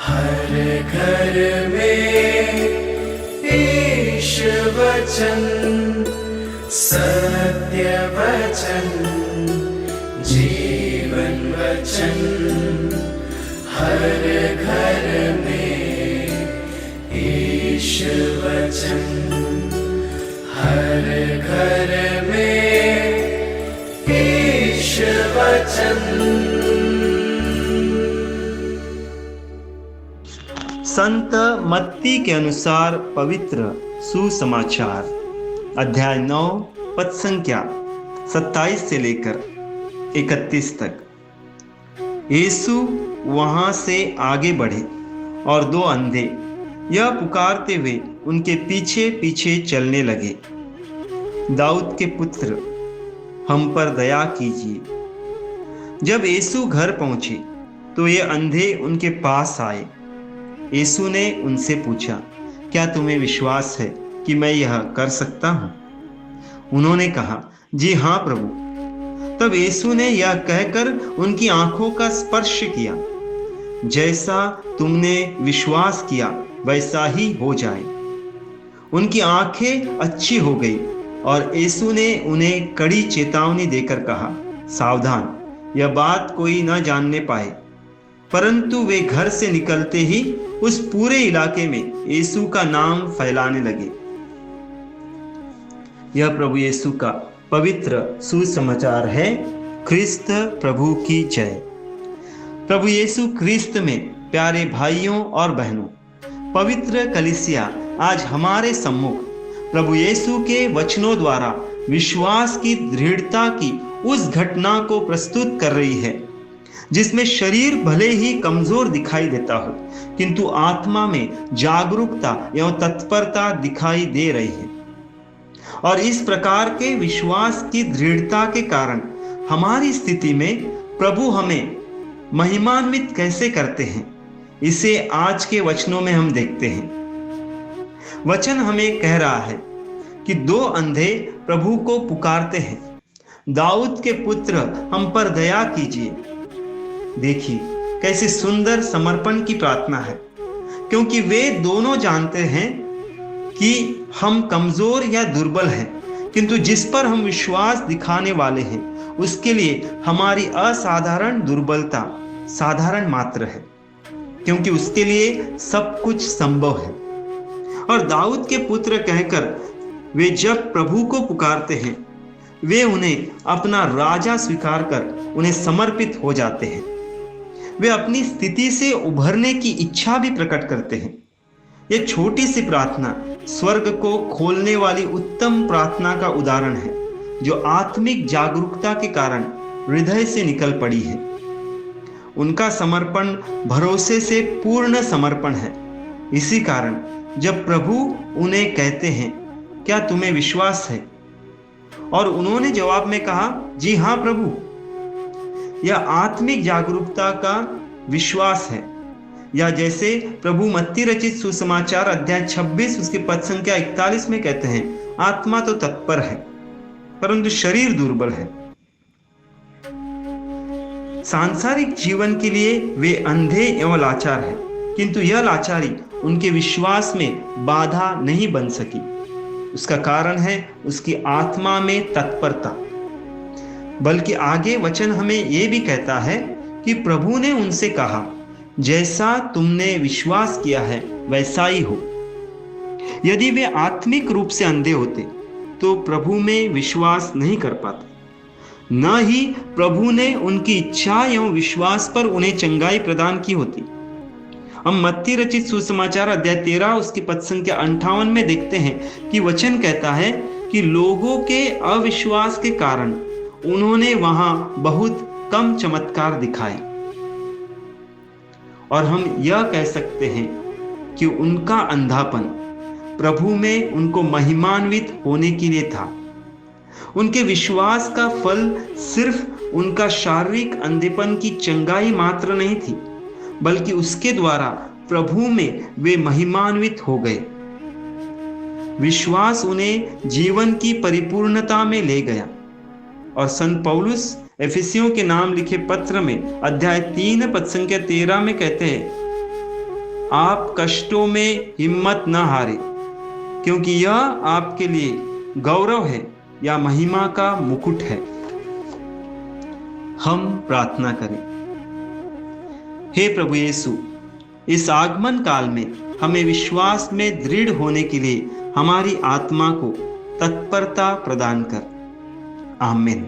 हर घर में ईश वचन, सत्य वचन, जीवन वचन। हर घर में ईश वचन, हर घर में ईश वचन। संत मत्ती के अनुसार पवित्र सुसमाचार अध्याय 9 पद संख्या 27 से लेकर 31 तक। यीशु वहां से आगे बढ़े और दो अंधे यह पुकारते हुए उनके पीछे पीछे चलने लगे, दाऊद के पुत्र हम पर दया कीजिए। जब यीशु घर पहुंचे तो ये अंधे उनके पास आए। यीशु ने उनसे पूछा, क्या तुम्हें विश्वास है कि मैं यह कर सकता हूं? उन्होंने कहा, जी हाँ प्रभु। तब यीशु ने यह कहकर उनकी आंखों का स्पर्श किया, जैसा तुमने विश्वास किया वैसा ही हो जाए। उनकी आंखें अच्छी हो गई और यीशु ने उन्हें कड़ी चेतावनी देकर कहा, सावधान, यह बात कोई न जानने पाए। परंतु वे घर से निकलते ही उस पूरे इलाके में यीशु का नाम फैलाने लगे। यह प्रभु यीशु का पवित्र सुसमाचार है। ख्रिस्त प्रभु की जय। प्रभु यीशु ख्रिस्त में प्यारे भाइयों और बहनों, पवित्र कलीसिया आज हमारे सम्मुख प्रभु यीशु के वचनों द्वारा विश्वास की दृढ़ता की उस घटना को प्रस्तुत कर रही है जिसमें शरीर भले ही कमजोर दिखाई देता हो, किंतु आत्मा में जागरूकता एवं तत्परता दिखाई दे रही है। और इस प्रकार के विश्वास की दृढ़ता के कारण हमारी स्थिति में प्रभु हमें महिमान्वित कैसे करते हैं, इसे आज के वचनों में हम देखते हैं। वचन हमें कह रहा है कि दो अंधे प्रभु को पुकारते हैं, दाऊद के पुत्र हम पर दया कीजिए। देखिए कैसी सुंदर समर्पण की प्रार्थना है, क्योंकि वे दोनों जानते हैं कि हम कमजोर या दुर्बल हैं, किंतु जिस पर हम विश्वास दिखाने वाले हैं उसके लिए हमारी असाधारण दुर्बलता साधारण मात्र है, क्योंकि उसके लिए सब कुछ संभव है। और दाऊद के पुत्र कहकर वे जब प्रभु को पुकारते हैं, वे उन्हें अपना राजा स्वीकार कर उन्हें समर्पित हो जाते हैं। वे अपनी स्थिति से उभरने की इच्छा भी प्रकट करते हैं। यह छोटी सी प्रार्थना स्वर्ग को खोलने वाली उत्तम प्रार्थना का उदाहरण है, जो आत्मिक जागरूकता के कारण हृदय से निकल पड़ी है। उनका समर्पण भरोसे से पूर्ण समर्पण है। इसी कारण जब प्रभु उन्हें कहते हैं, क्या तुम्हें विश्वास है? और उन्होंने जवाब में कहा, जी हाँ प्रभु। यह आत्मिक जागरूकता का विश्वास है, या जैसे प्रभु मत्ती रचित सुसमाचार अध्याय 26 उसके पद संख्या 41 में कहते हैं, आत्मा तो तत्पर है परंतु शरीर दुर्बल है। सांसारिक जीवन के लिए वे अंधे एवं लाचार है, किंतु यह लाचारी उनके विश्वास में बाधा नहीं बन सकी। उसका कारण है उसकी आत्मा में तत्परता। बल्कि आगे वचन हमें यह भी कहता है कि प्रभु ने उनसे कहा, जैसा तुमने विश्वास किया है वैसा ही हो। यदि वे आत्मिक रूप से अंधे होते तो प्रभु में विश्वास नहीं कर पाते, न ही प्रभु ने उनकी इच्छा एवं विश्वास पर उन्हें चंगाई प्रदान की होती। हम मत्ती रचित सुसमाचार अध्याय 13 उसकी पद संख्या 58 में देखते हैं कि वचन कहता है कि लोगों के अविश्वास के कारण उन्होंने वहां बहुत कम चमत्कार दिखाए, और हम यह कह सकते हैं कि उनका अंधापन प्रभु में उनको महिमान्वित होने के लिए था। उनके विश्वास का फल सिर्फ उनका शारीरिक अंधेपन की चंगाई मात्र नहीं थी, बल्कि उसके द्वारा प्रभु में वे महिमान्वित हो गए। विश्वास उन्हें जीवन की परिपूर्णता में ले गया, और संत पौलुस एफिसियों के नाम लिखे पत्र में अध्याय 3 पद संख्या 13 में कहते हैं, आप कष्टों में हिम्मत न हारे, क्योंकि यह आपके लिए गौरव है या महिमा का मुकुट है। हम प्रार्थना करें। हे प्रभु यीशु, इस आगमन काल में हमें विश्वास में दृढ़ होने के लिए हमारी आत्मा को तत्परता प्रदान कर। आमीन।